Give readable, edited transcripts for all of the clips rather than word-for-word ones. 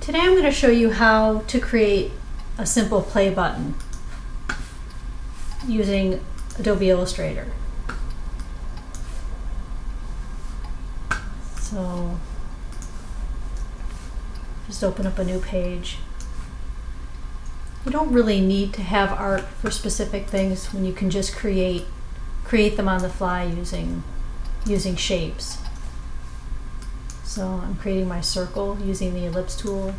Today I'm going to show you how to create a simple play button using Adobe Illustrator. So just open up a new page. You don't really need to have art for specific things when you can just create them on the fly using shapes. So I'm creating my circle using the ellipse tool.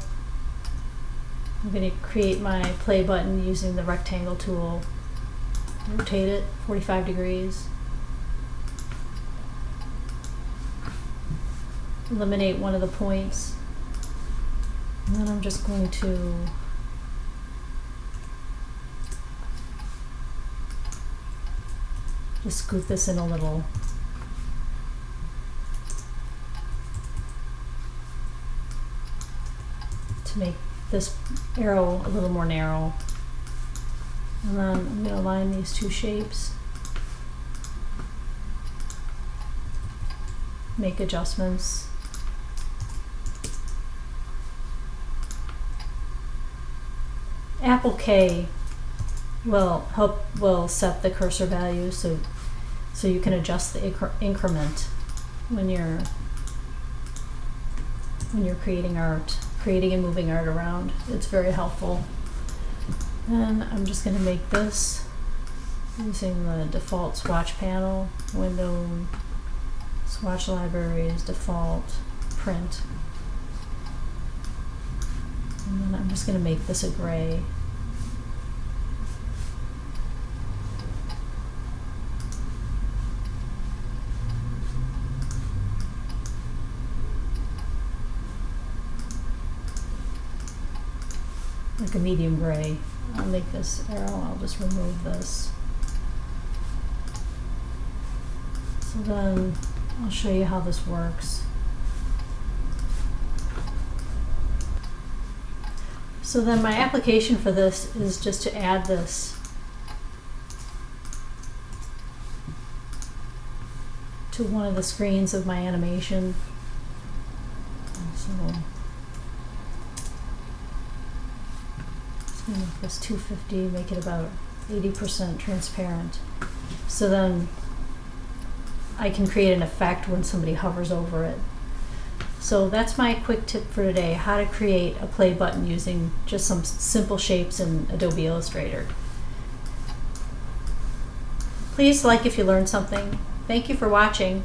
I'm going to create my play button using the rectangle tool. Rotate it 45 degrees. Eliminate one of the points. And then I'm just going to just scoot this in a little. To make this arrow a little more narrow. And then I'm going to line these two shapes. Make adjustments. Apple K will set the cursor value so you can adjust the increment when you're creating and moving art around. It's very helpful. And I'm just going to make this using the default swatch panel, window, swatch libraries, default, print. And then I'm just going to make this a gray. Like a medium gray. I'll make this arrow, I'll just remove this. So then I'll show you how this works. So then my application for this is just to add this to one of the screens of my animation. So make this 250, make it about 80% transparent. So then I can create an effect when somebody hovers over it. So that's my quick tip for today, how to create a play button using just some simple shapes in Adobe Illustrator. Please like if you learned something. Thank you for watching.